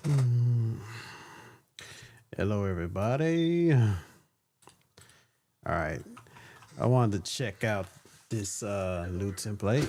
Mm. Hello, everybody. All right, I wanted to check out this new template.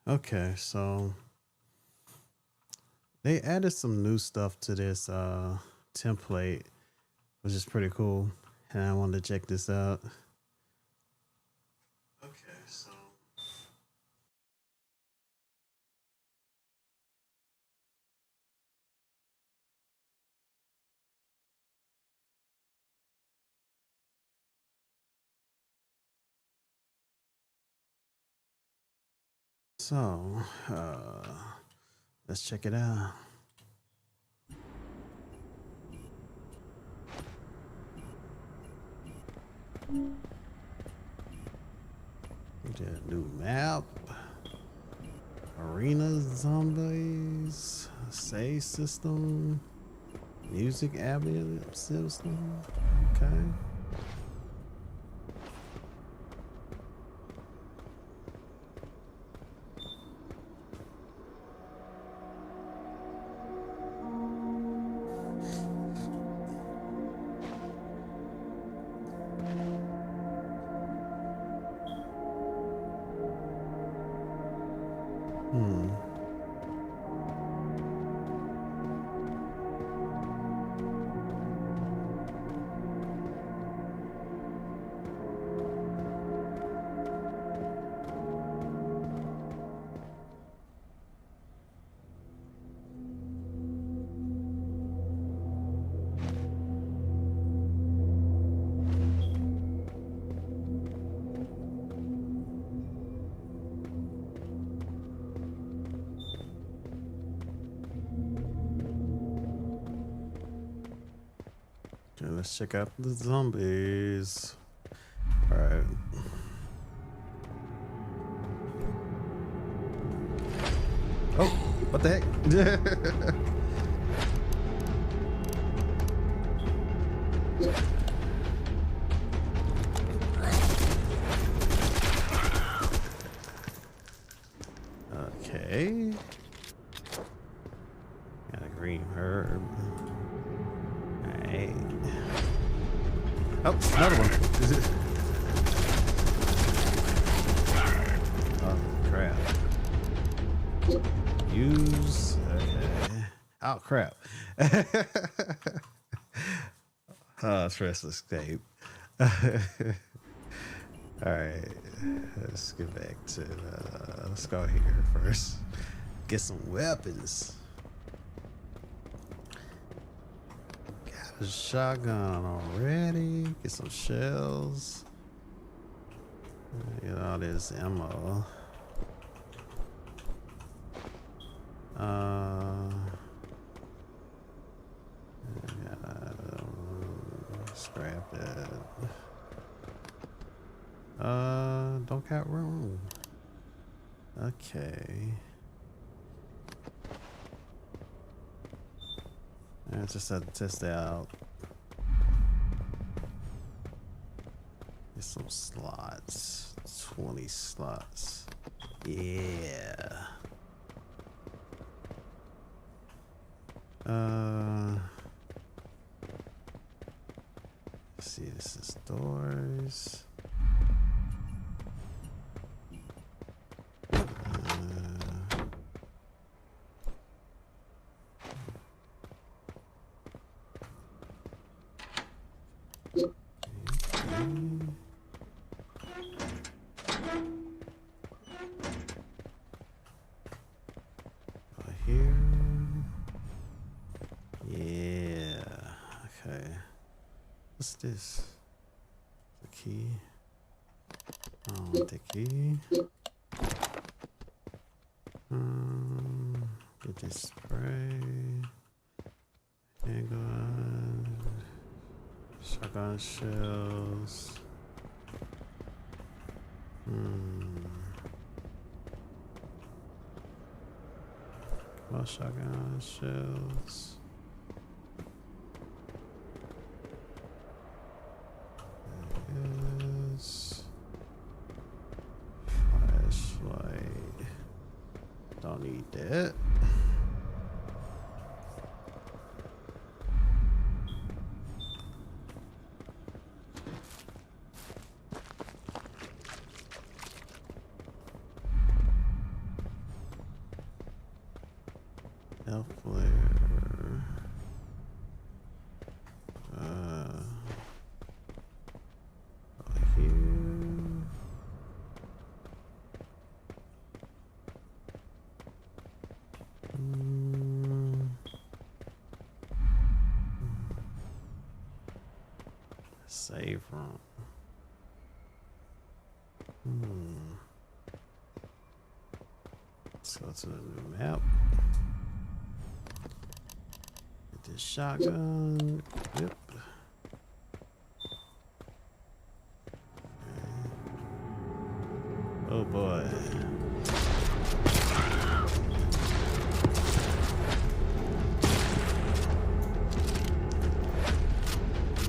Okay, so they added some new stuff to this template, which is pretty cool, and I wanted to check this out. Okay, so let's check it out. We get a new map, arena zombies, save system, music ambient system. Okay. Hmm. Okay, let's check out the zombies. All right. Oh, what the heck? Okay. Got a green herb. All right. Oh, another one. Is it? Oh, crap. Use. Okay. Oh, crap. Stress escape. All right. Let's get back to let's go here first. Get some weapons. Got a shotgun already. Get some shells. Get all this ammo. Scrap that. Don't got room. Okay. I just had to test that out. Get some slots. 20 slots. Yeah. see, this is doors. Here. Yeah. Okay. What's this? The key. I don't want the key. Get this spray. Handgun. Shotgun shells. More shotgun shells. Yes. Flashlight. Don't need that. Health flare. Here. Save room. Let's go to the new map. Get this shotgun. Yep. Oh boy.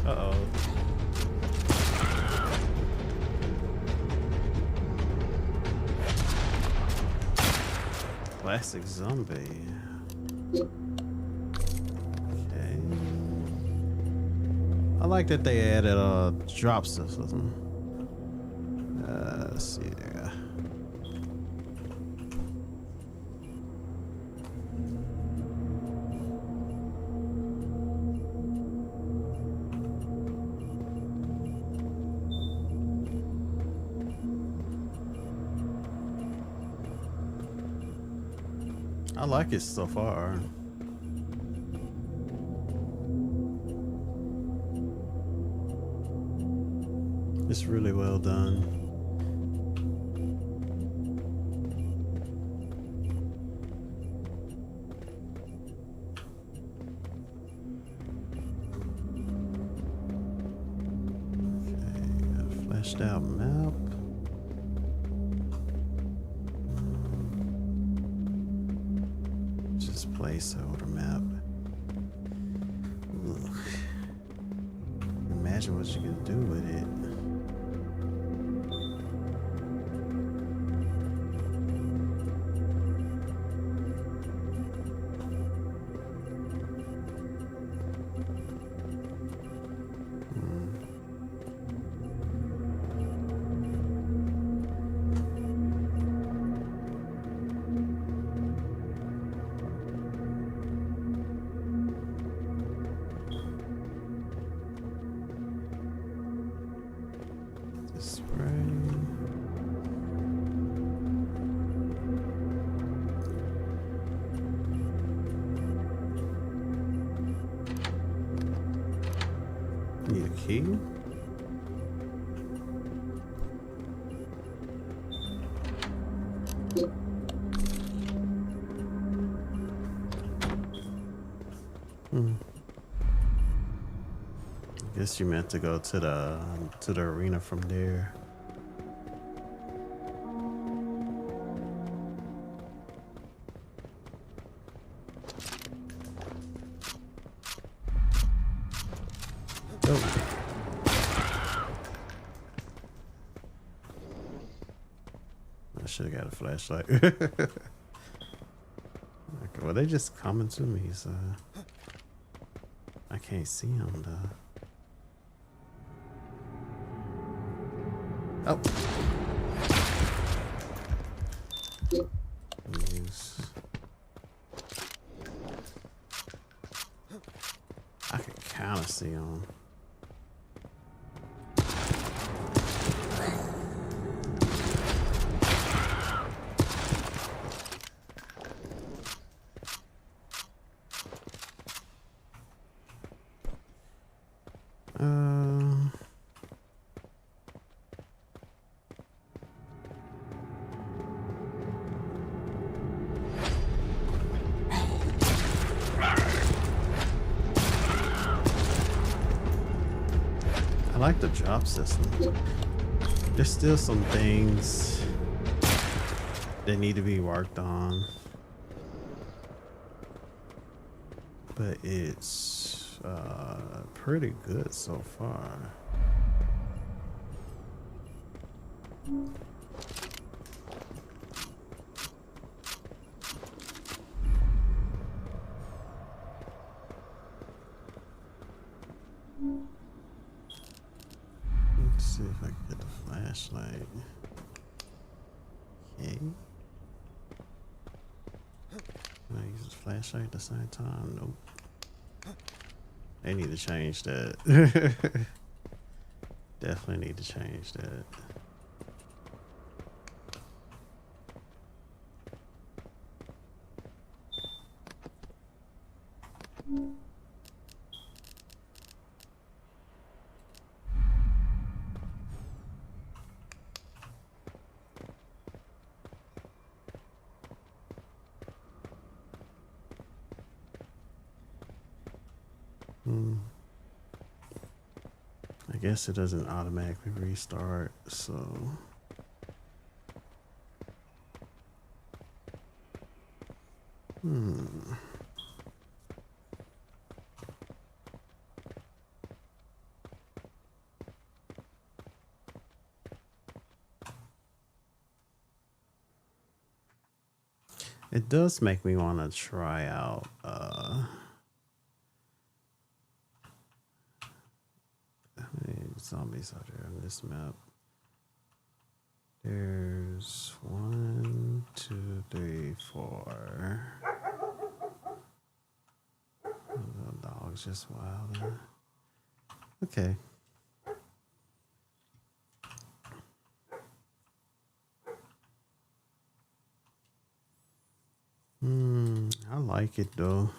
Uh-oh. Plastic zombie. Okay. I like that they added drop system. Let's see there. I like it so far. It's really well done. Okay, got a fleshed out map. Placeholder map. Ugh. Imagine what you can do with it. Need a key? I guess you meant to go to the arena from there. I should have got a flashlight. Okay, well, they just coming to me, so I can't see them though. Oh. Use. I can kind of see him. I like the drop system. There's still some things that need to be worked on, but it's pretty good so far. Let's see if I can get the flashlight. Okay. Can I use the flashlight at the same time? Nope. They need to change that. Definitely need to change that. I guess it doesn't automatically restart, so it does make me want to try out how many zombies are there on this map? There's 1, 2, 3, 4. The dog's just wilding. Okay. I like it though.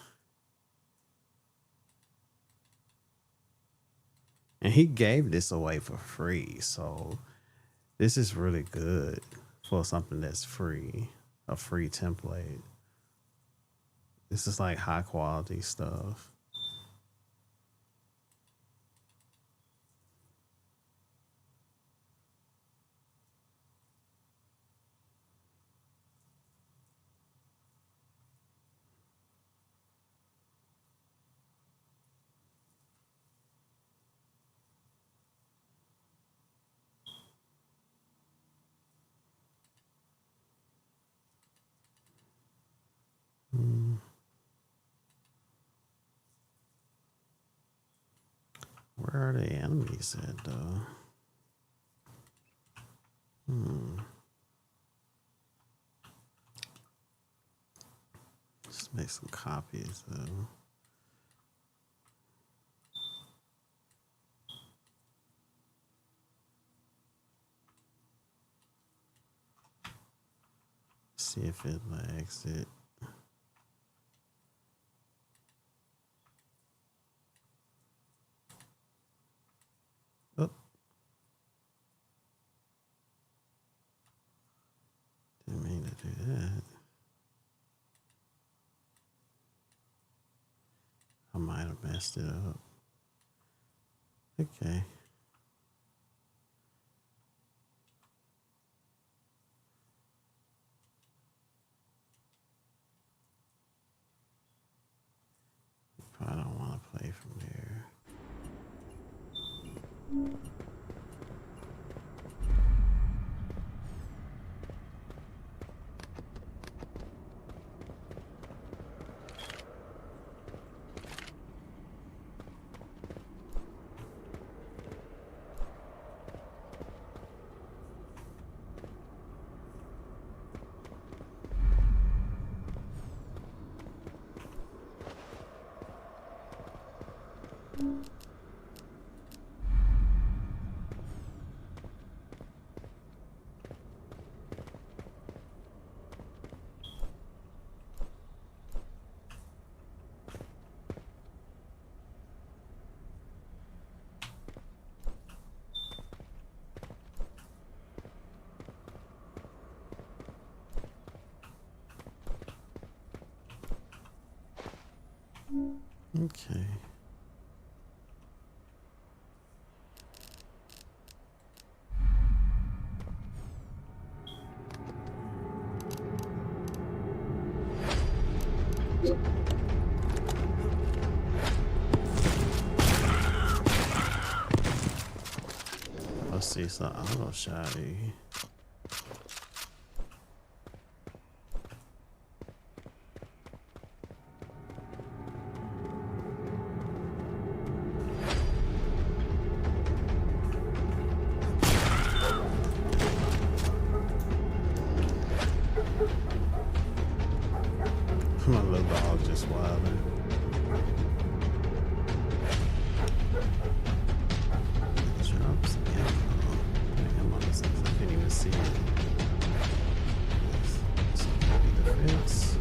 And he gave this away for free, so this is really good for something that's free, a free template. This is like high quality stuff. Where are the enemies at though? Let's make some copies though. See if it lags it. Oh. Didn't mean to do that. I might have messed it up. Okay. Probably don't want to play from there. Okay. Let's see some auto shotty. My little dog just wilding. Drops ammo. Ammo, I can't even see it. So maybe defense.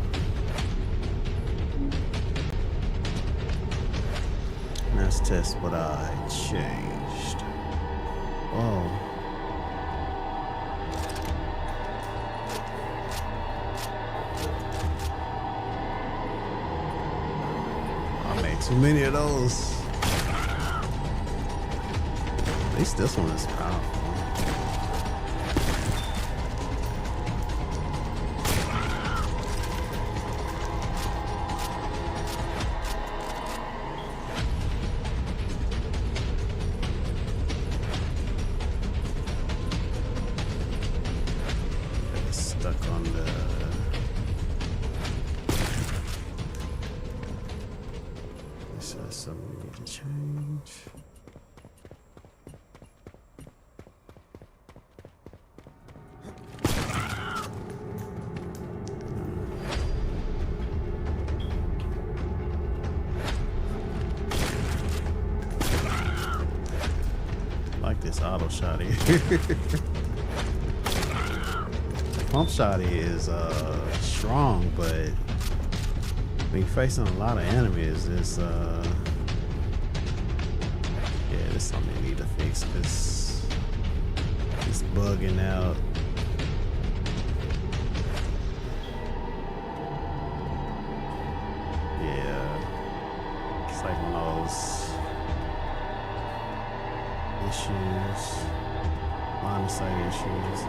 Let's test what I changed. Oh. I made too many of those. At least this one is powerful. It's stuck on the. This has something we need to change. Like this auto shotty. Pump shotty is strong, but when you're facing a lot of enemies, it's yeah, this is something they need to fix because it's bugging out. Yeah, it's like one of those issues, line of sight issues.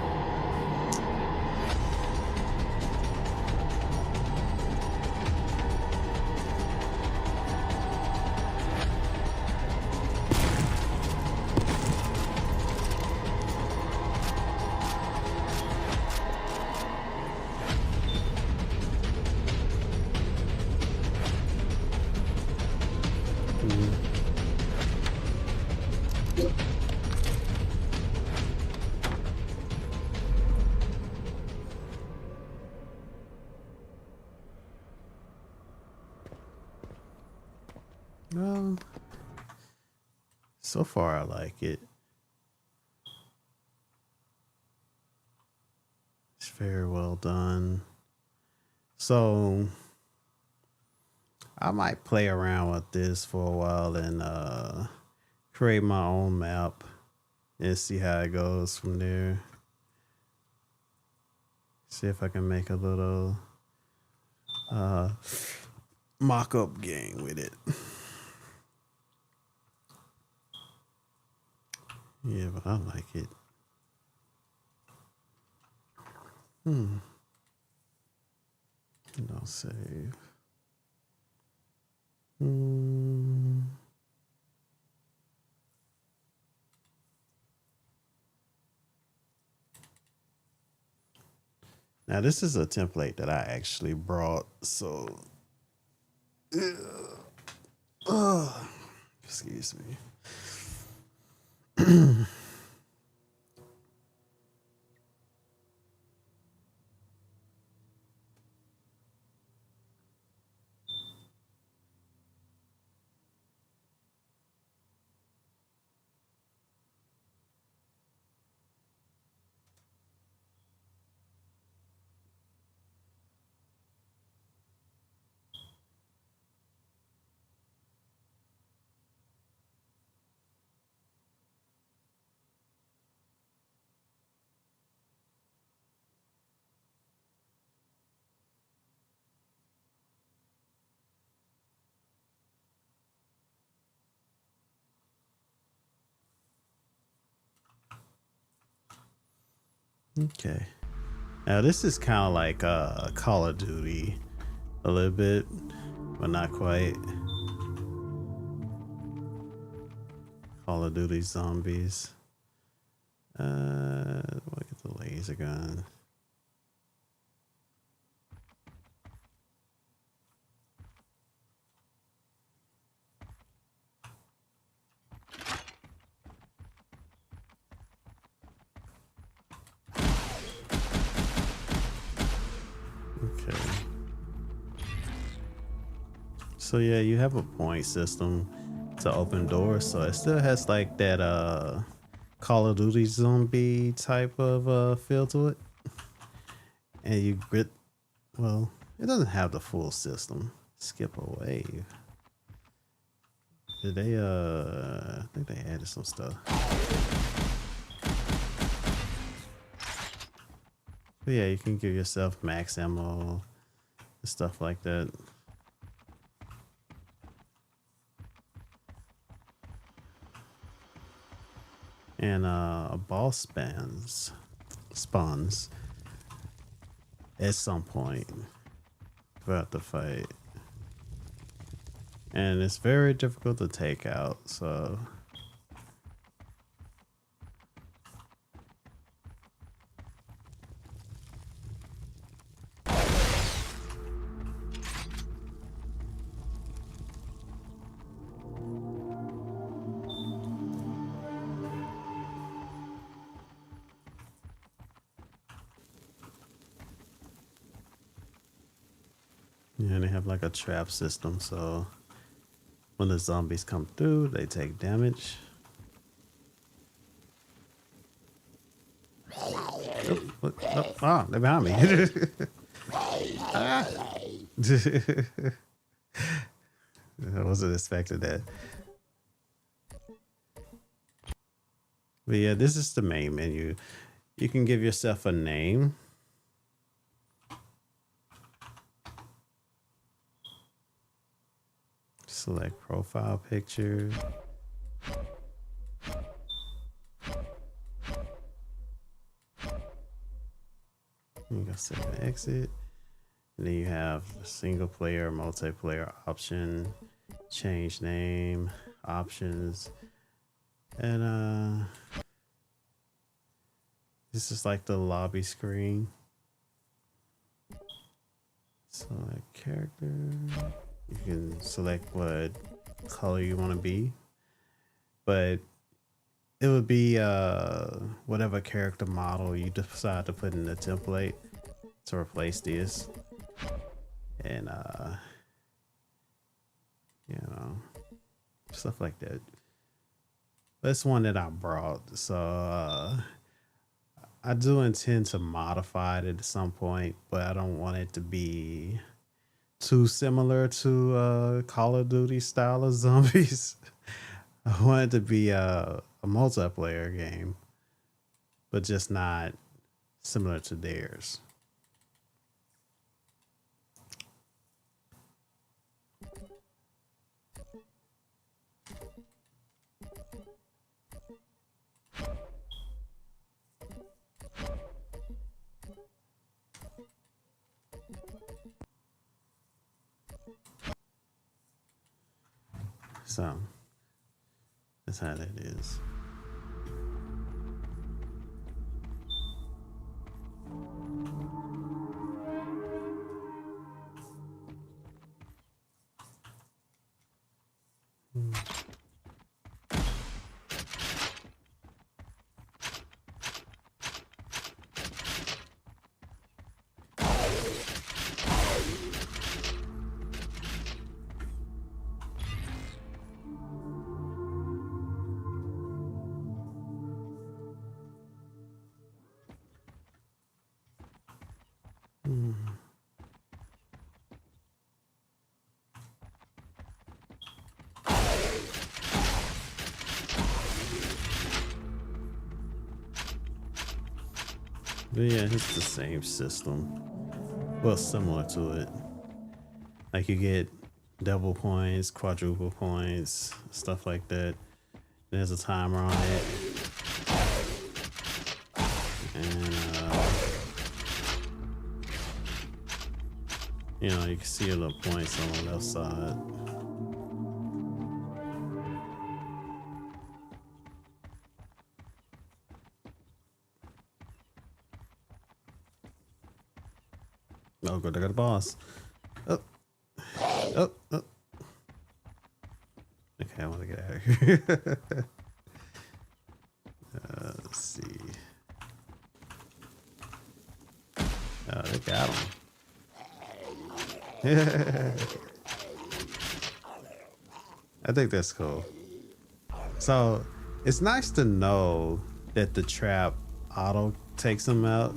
So far I like it. It's very well done. So I might play around with this for a while and create my own map and see how it goes from there. See if I can make a little mock-up game with it. Yeah, but I like it. And I'll save. Now this is a template that I actually brought, so excuse me. Okay. Now this is kind of like Call of Duty, a little bit, but not quite. Call of Duty Zombies. Look at the laser gun. Okay. So yeah, you have a point system to open doors, so it still has like that Call of Duty zombie type of feel to it. And you grit, well, it doesn't have the full system. Skip a wave. Did they I think they added some stuff. But yeah, you can give yourself max ammo and stuff like that. And a boss spawns at some point throughout the fight. And it's very difficult to take out, so yeah, they have like a trap system, so when the zombies come through, they take damage. Oh, look, oh, they're behind me. Ah. I wasn't expecting that. But yeah, this is the main menu. You can give yourself a name. Select profile picture. You go save and exit. And then you have single player, multiplayer option, change name, options. And this is like the lobby screen. Select character. You can select what color you want to be, but it would be whatever character model you decide to put in the template to replace this. And you know, stuff like that. That's one that I brought, so I do intend to modify it at some point, but I don't want it to be too similar to Call of Duty style of zombies. I want it to be a multiplayer game, but just not similar to theirs. So that's how that is. But yeah, it's the same system. Well, similar to it. Like you get double points, quadruple points, stuff like that. There's a timer on it. And You know, you can see the points on the left side. Oh, good, I got a boss. Oh, oh, oh. Okay, I want to get out of here. Let's see. Oh, they got him. I think that's cool. So it's nice to know that the trap auto takes them out,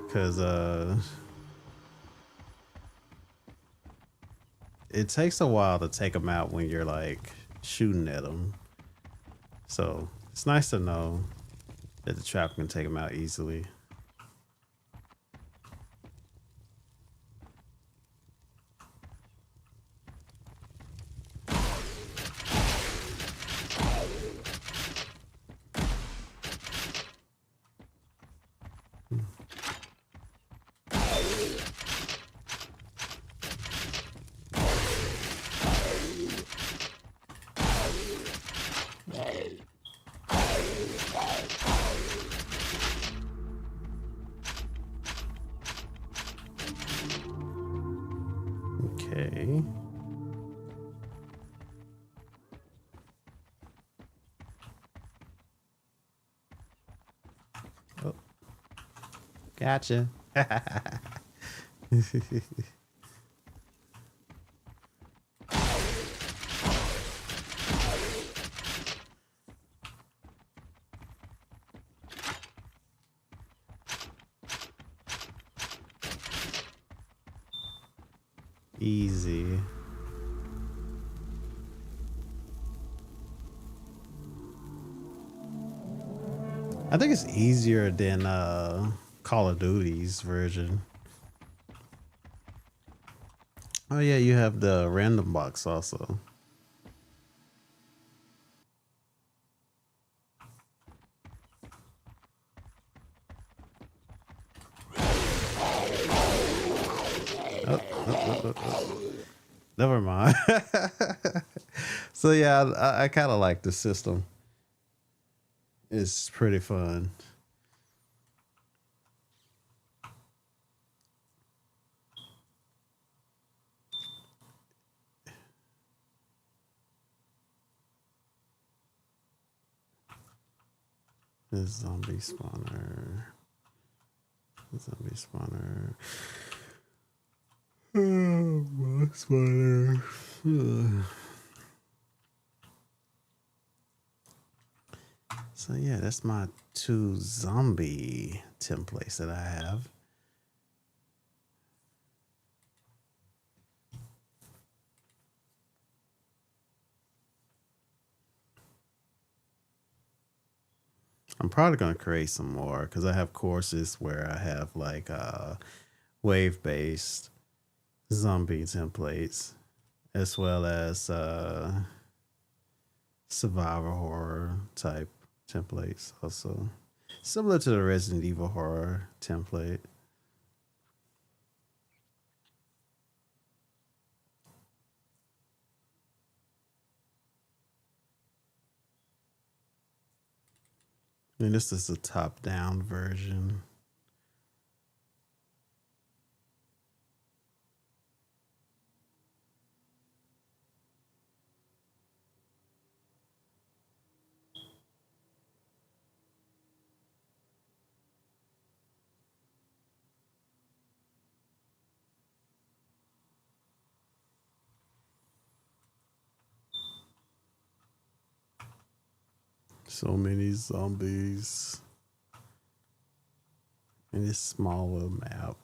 because it takes a while to take them out when you're like shooting at them. So it's nice to know that the trap can take them out easily. Okay. Oh, gotcha. Easy. I think it's easier than Call of Duty's version. Oh yeah, you have the random box also. Oh, oh, oh, oh. Never mind. So yeah, I kind of like the system. It's pretty fun. This zombie spawner. Zombie spawner. Oh, spawner. So yeah, that's my 2 zombie templates that I have. I'm probably gonna create some more because I have courses where I have like wave based zombie templates as well as survivor horror type templates also. Similar to the Resident Evil horror template. And this is the top down version. So many zombies in this small little map.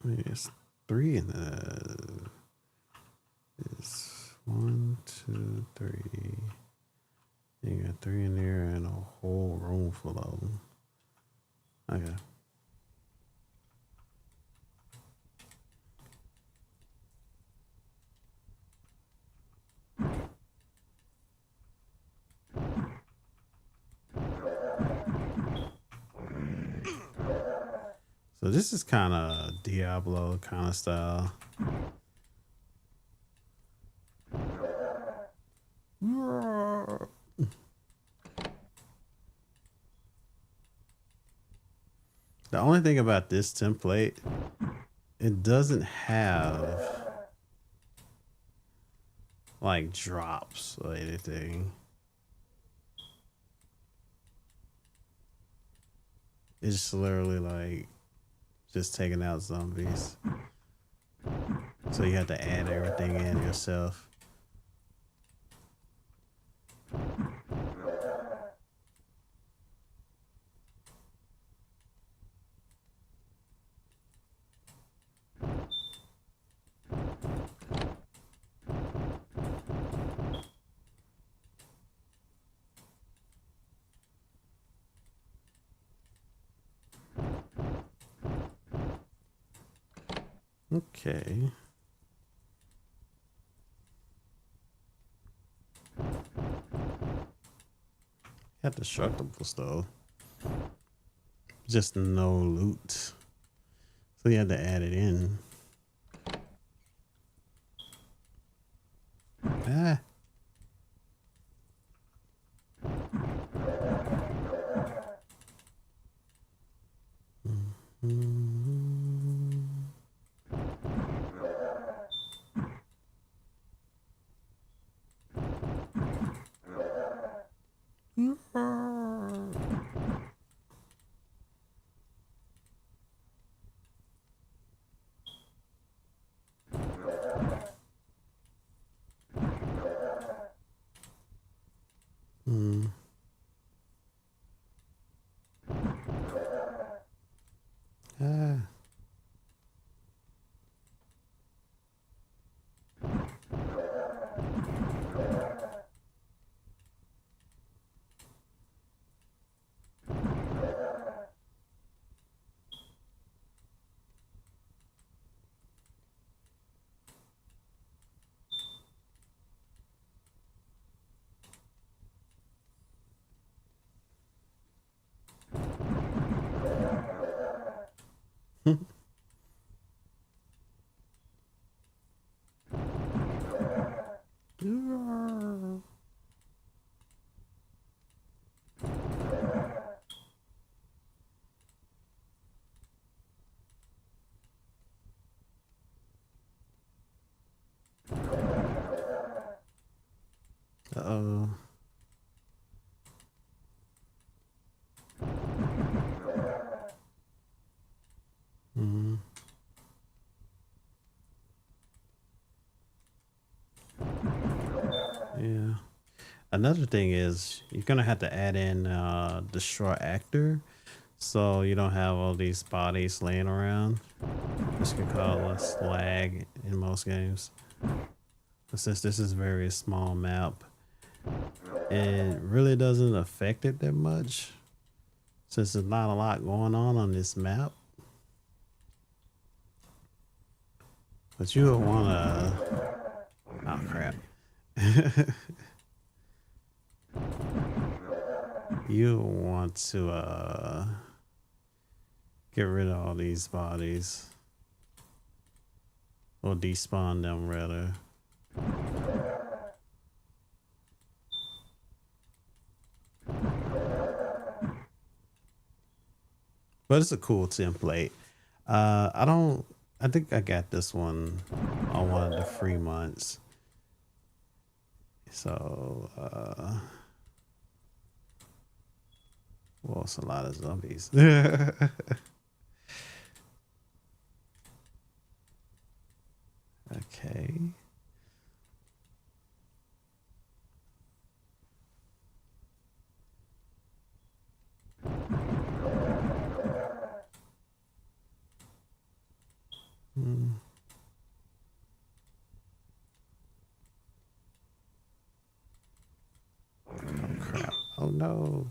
There's 3 in the. It's 1, 2, 3. You got 3 in there and a whole room full of them. Okay. So this is kind of Diablo kind of style. The only thing about this template, it doesn't have like drops or anything. It's literally like just taking out zombies. So you have to add everything in yourself. Okay. Got destructibles though. Just no loot. So you had to add it in. Ah. Mm. Ah. Uh-oh. Mm. Yeah. Another thing is you're gonna have to add in destroy actor, so you don't have all these bodies laying around. This could cause lag in most games. But since this is a very small map, it really doesn't affect it that much. Since there's not a lot going on this map. But you'll wanna, oh crap. You want to get rid of all these bodies. Or despawn them rather. But it's a cool template. I think I got this one on one of the free months. So well, it's a lot of zombies. Okay. Hmm. Oh crap. Oh no.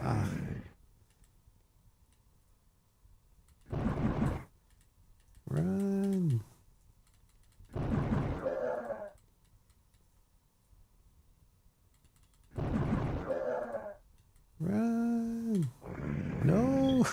Ah. Run. Run. No.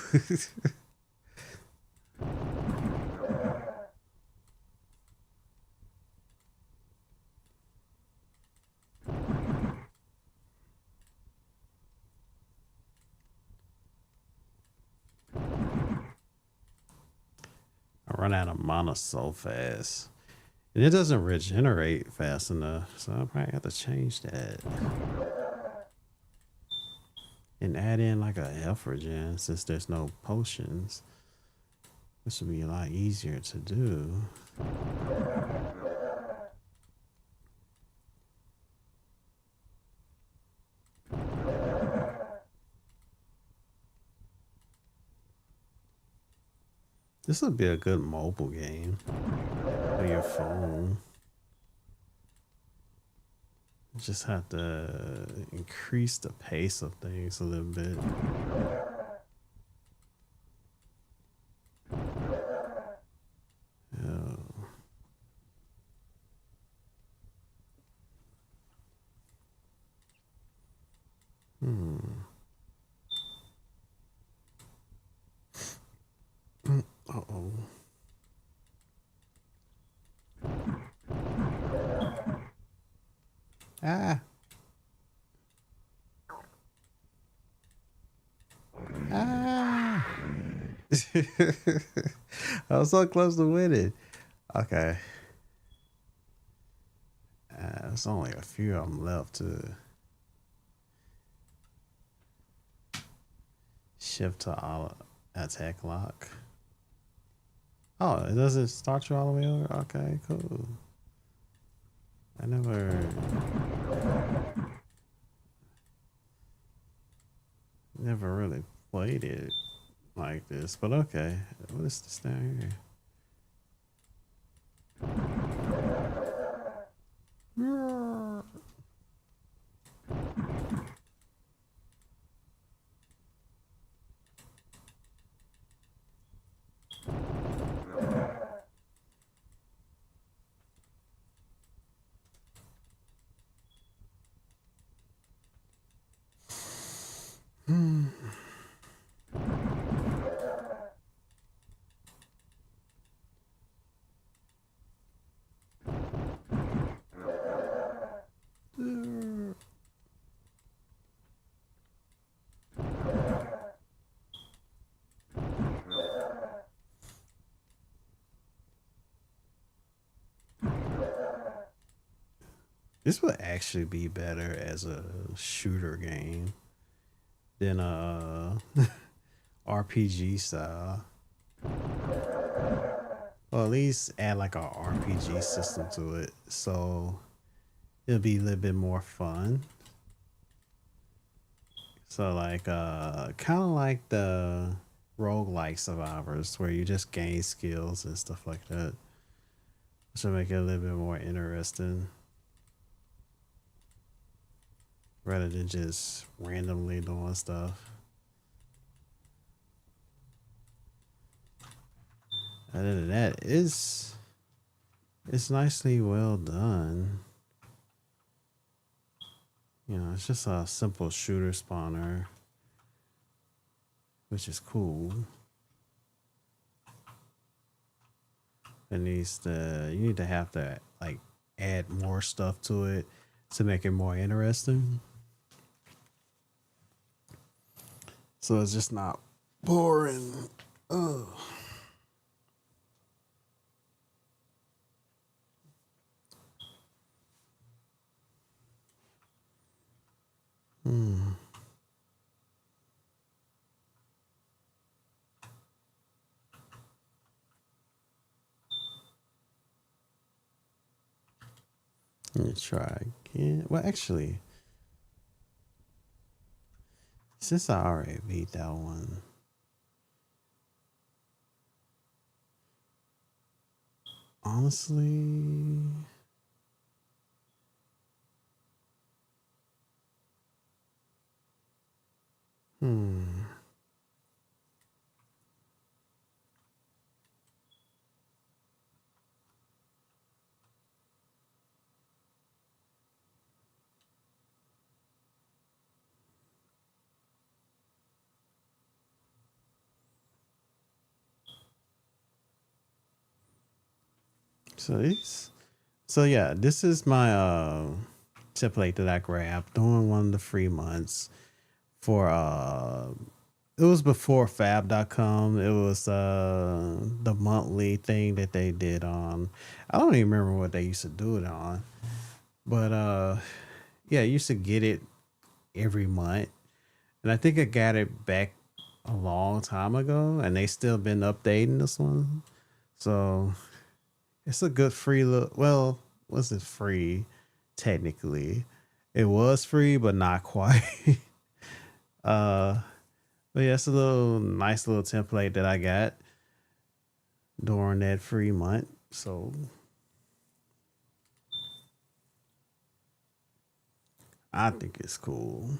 run out of mana so fast. And it doesn't regenerate fast enough. So I'll probably have to change that. And add in like a health regen since there's no potions. This would be a lot easier to do. This would be a good mobile game for your phone. You just have to increase the pace of things a little bit. Uh-oh. Ah. Ah. I was so close to winning. Okay. There's only a few of them left to shift to all attack lock. Oh, it doesn't start you all the way over? Okay, cool. I never really played it like this, but okay. What is this down here? This would actually be better as a shooter game than a RPG style. Well, at least add like a RPG system to it, so it'll be a little bit more fun. So like kind of like the roguelike survivors where you just gain skills and stuff like that. Should make it a little bit more interesting. Rather than just randomly doing stuff. Other than that, it's nicely well done. You know, it's just a simple shooter spawner, which is cool. You need to have to like add more stuff to it to make it more interesting. So it's just not boring. Ugh. Let me try again. Well, actually, since I already beat that one, honestly, hmm. So yeah, this is my template that I grabbed during one of the free months for it was before Fab.com. It was the monthly thing that they did on. I don't even remember what they used to do it on, but yeah, I used to get it every month, and I think I got it back a long time ago, and they still been updating this one. So it's a good free look. Well, was it free? Technically, it was free, but not quite. uh, but yeah, it's a little nice little template that I got during that free month. So I think it's cool.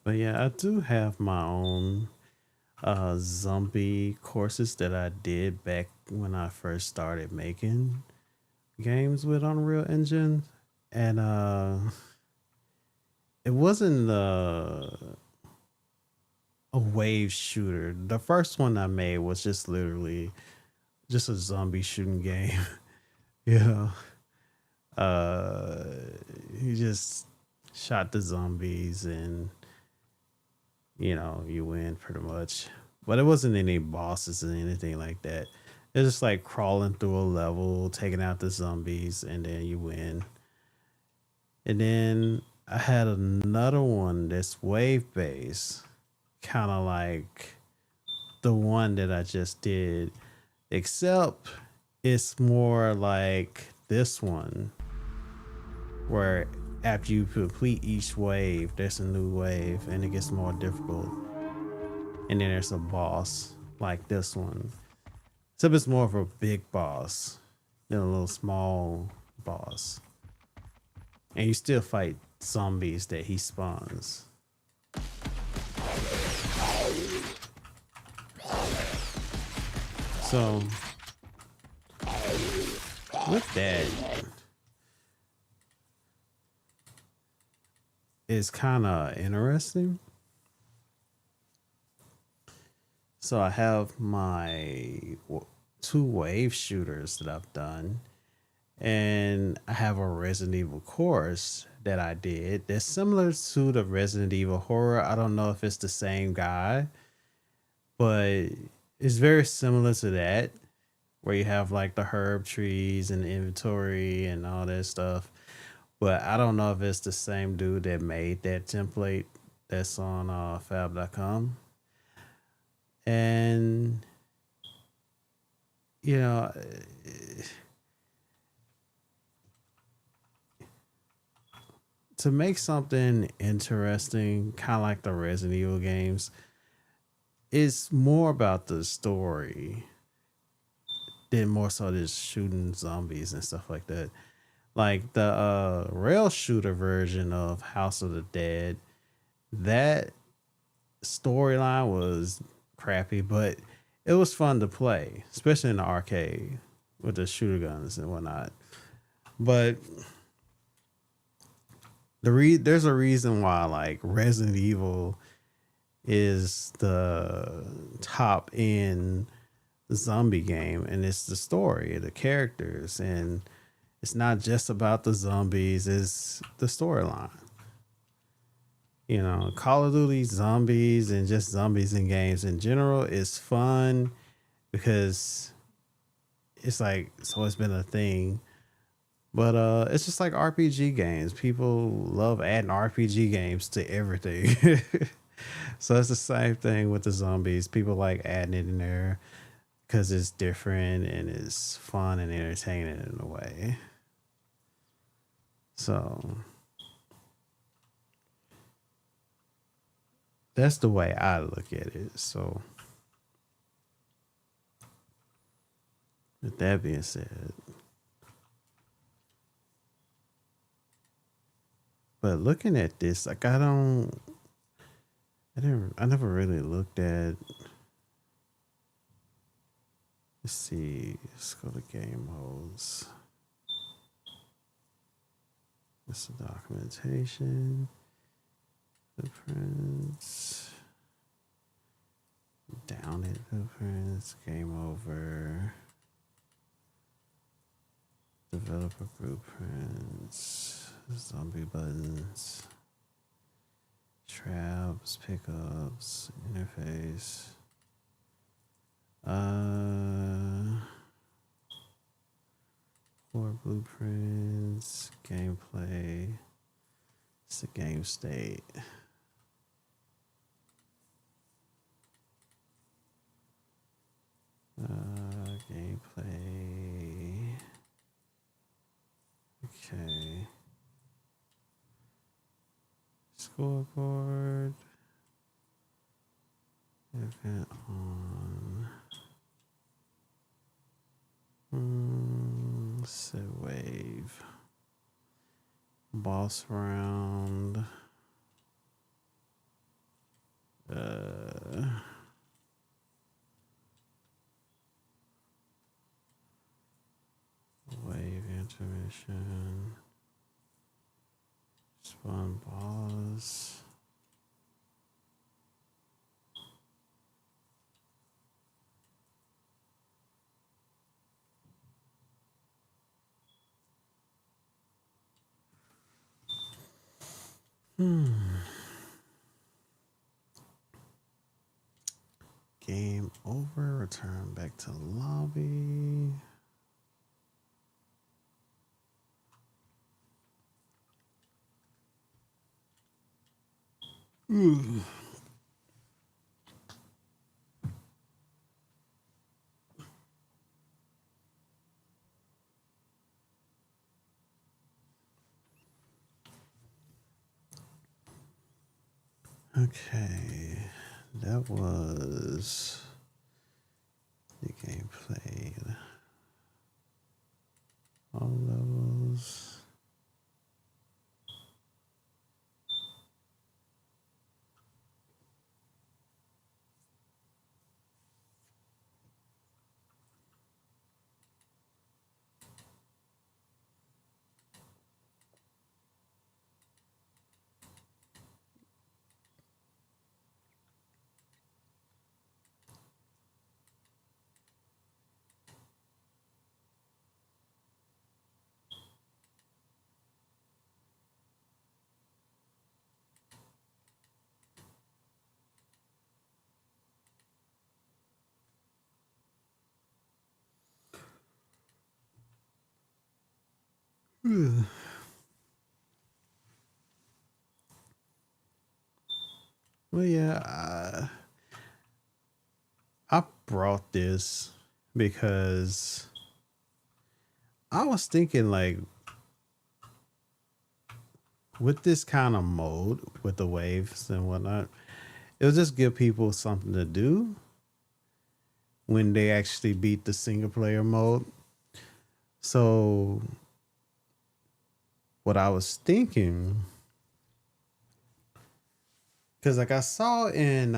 But yeah, I do have my own zombie courses that I did back when I first started making games with Unreal Engine. And it wasn't a wave shooter. The first one I made was just literally just a zombie shooting game. you know, uh, you just shot the zombies and you win pretty much. But it wasn't any bosses or anything like that. It's just like crawling through a level, taking out the zombies, and then you win. And then I had another one that's wave based, kind of like the one that I just did, except it's more like this one, where after you complete each wave, there's a new wave and it gets more difficult. And then there's a boss like this one. Except it's more of a big boss than a little small boss. And you still fight zombies that he spawns. So with that, it's kind of interesting. So I have my two wave shooters that I've done, and I have a Resident Evil course that I did that's similar to the Resident Evil horror. I don't know if it's the same guy, but it's very similar to that, where you have like the herb trees and the inventory and all that stuff. But I don't know if it's the same dude that made that template that's on fab.com. And, you know, to make something interesting, kind of like the Resident Evil games, it's more about the story than more so just shooting zombies and stuff like that. Like the rail shooter version of House of the Dead, that storyline was crappy, but it was fun to play, especially in the arcade with the shooter guns and whatnot. But there's a reason why like Resident Evil is the top in the zombie game, and it's the story, the characters, and it's not just about the zombies, it's the storyline. Call of Duty zombies and just zombies in games in general is fun because it's like it's always been a thing. But it's just like RPG games. People love adding RPG games to everything. So it's the same thing with the zombies. People like adding it in there because it's different and it's fun and entertaining in a way. So that's the way I look at it. So With that being said, but looking at this, like I never really looked at. Let's see. Let's go to game modes. This is documentation, blueprints, down it blueprints, game over, developer blueprints, zombie buttons, traps, pickups, interface. Core blueprints, gameplay. It's the game state. Gameplay. Okay. Scoreboard. Event on. Set wave. Boss round. Wave intermission. Spawn boss. Game over. Return back to lobby. Okay, that was the game played. All levels. Well, yeah, I brought this because I was thinking, like, with this kind of mode with the waves and whatnot, it'll just give people something to do when they actually beat the single player mode. So, what I was thinking, because like I saw in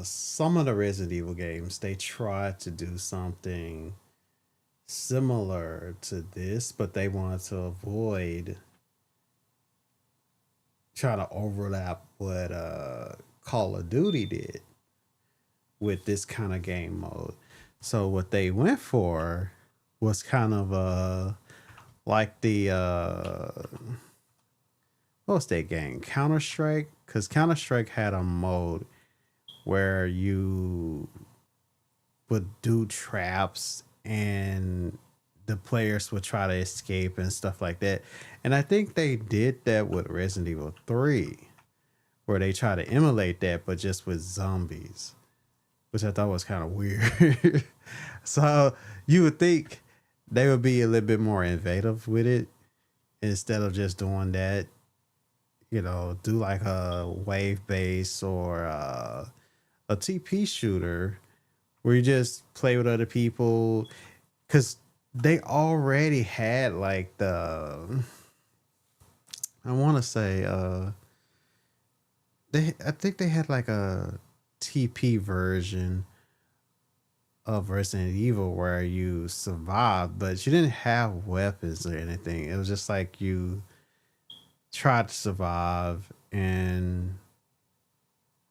some of the Resident Evil games, they tried to do something similar to this, but they wanted to avoid trying to overlap what Call of Duty did with this kind of game mode. So what they went for was kind of like the what was that game? Counter Strike, because Counter Strike had a mode where you would do traps and the players would try to escape and stuff like that. And I think they did that with Resident Evil 3, where they try to emulate that, but just with zombies, which I thought was kind of weird. So you would think they would be a little bit more innovative with it instead of just doing that. You know, do like a wave base or a TP shooter where you just play with other people. because they already had like the, I want to say, I think they had like a TP version of Resident Evil where you survived, but you didn't have weapons or anything. It was just like you tried to survive and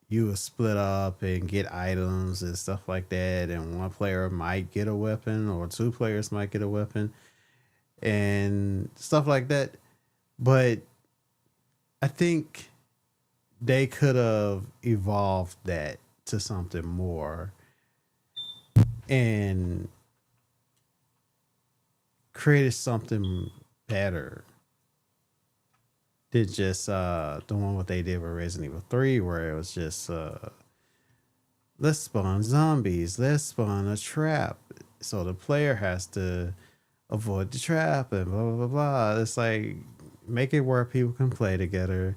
you would split up and get items and stuff like that. And one player might get a weapon, or two players might get a weapon, and stuff like that. But I think they could have evolved that to something more and created something better than just the one what they did with Resident Evil 3, where it was just let's spawn zombies, let's spawn a trap. So the player has to avoid the trap and blah blah blah blah. It's like make it where people can play together.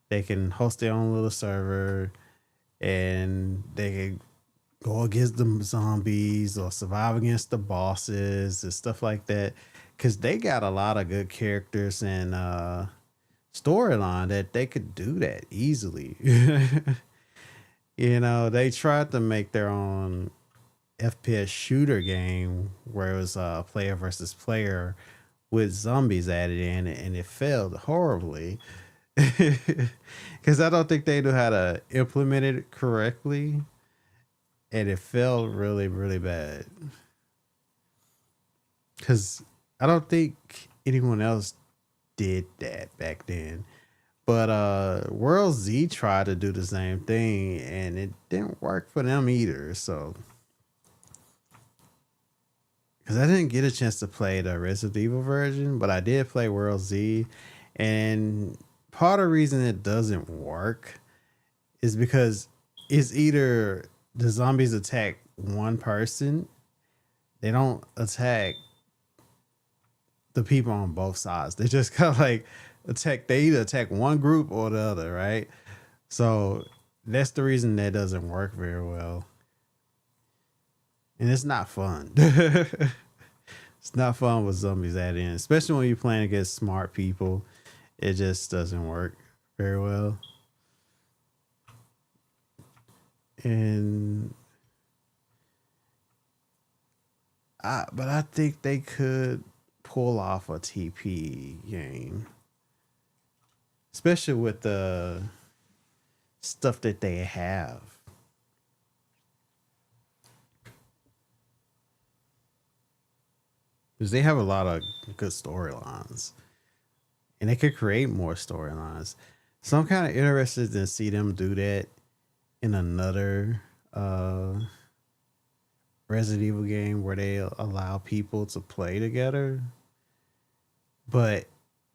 They can host their own little server and they can go against the zombies or survive against the bosses and stuff like that. Cause they got a lot of good characters and storyline that they could do that easily. You know, they tried to make their own FPS shooter game where it was player versus player with zombies added in, and it failed horribly because I don't think they knew how to implement it correctly, and it failed really, really bad. Because I don't think anyone else did that back then. But World Z tried to do the same thing, and it didn't work for them either. So, because I didn't get a chance to play the Resident Evil version, but I did play World Z, and part of the reason it doesn't work is because it's either the zombies attack one person, they don't attack the people on both sides. They just kind of like attack. They either attack one group or the other, right? So that's the reason that doesn't work very well, and it's not fun. It's not fun with zombies added in, especially when you're playing against smart people. It just doesn't work very well. And but I think they could pull off a TP game, especially with the stuff that they have. Because they have a lot of good storylines and they could create more storylines. So I'm kind of interested to see them do that in another Resident Evil game where they allow people to play together, but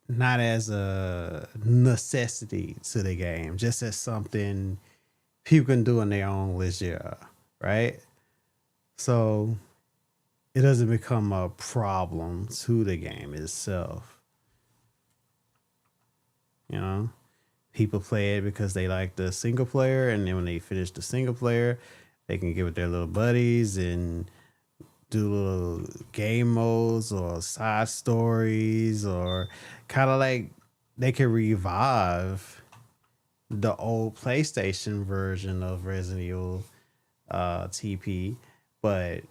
not as a necessity to the game, just as something people can do in their own leisure, right? So it doesn't become a problem to the game itself. You know, people play it because they like the single player, and then when they finish the single player, they can get with their little buddies and do little game modes or side stories, or kind of like they can revive the old PlayStation version of Resident Evil TP, but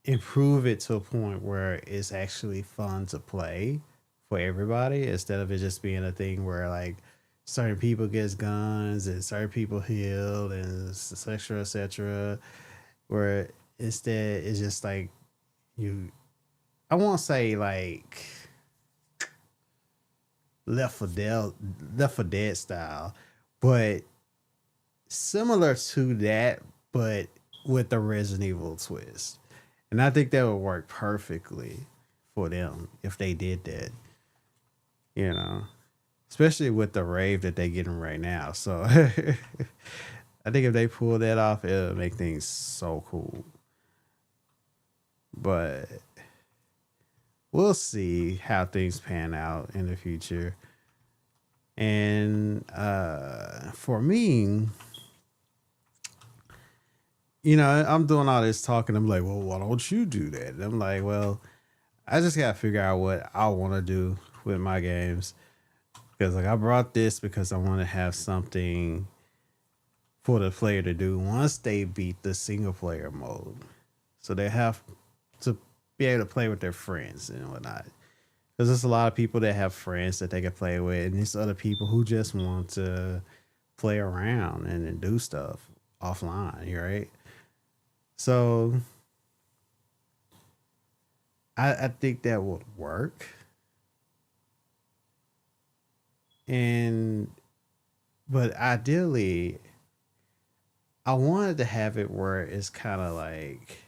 improve it to a point where it's actually fun to play for everybody instead of it just being a thing where like certain people gets guns and certain people heal and etc etc, where instead it's just like you, I won't say like Left 4 Dead style, but similar to that, but with the Resident Evil twist. And I think that would work perfectly for them if they did that, you know, especially with the rave that they're getting right now. So I think if they pull that off, it'll make things so cool. But we'll see how things pan out in the future. And for me, I'm doing all this talking. I'm like, well, why don't you do that? And I'm like, well, I just gotta figure out what I want to do with my games because, like, I brought this because I want to have something for the player to do once they beat the single player mode. So they have to be able to play with their friends and whatnot. Because there's a lot of people that have friends that they can play with, and there's other people who just want to play around and do stuff offline, right? So I think that would work. And but ideally, I wanted to have it where it's kind of like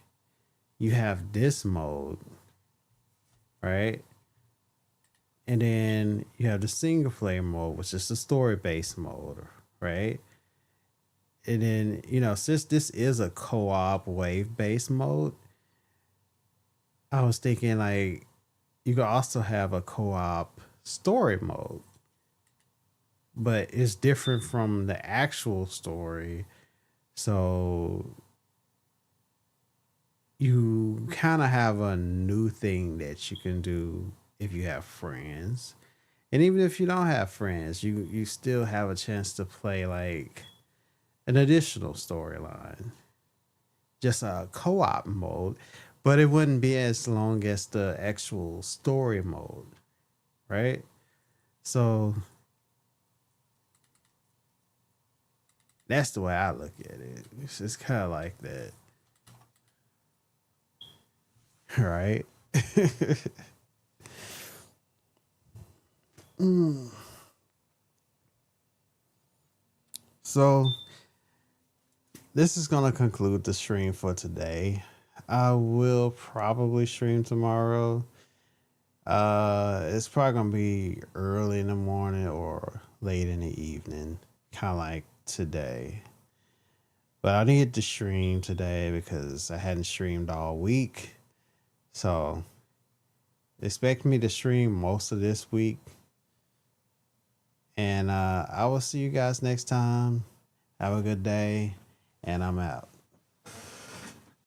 you have this mode, right? And then you have the single player mode, which is the story based mode, right? And then, since this is a co op wave based mode, I was thinking like you could also have a co op story mode, but it's different from the actual story. So you kind of have a new thing that you can do if you have friends. And even if you don't have friends, you still have a chance to play like an additional storyline, just a co-op mode, but it wouldn't be as long as the actual story mode, right? So that's the way I look at it. It's just kind of like that, right? So this is gonna conclude the stream for today. I will probably stream tomorrow. It's probably gonna be early in the morning or late in the evening, kind of like today. But I needed to stream today because I hadn't streamed all week. So expect me to stream most of this week. And I will see you guys next time. Have a good day, and I'm out.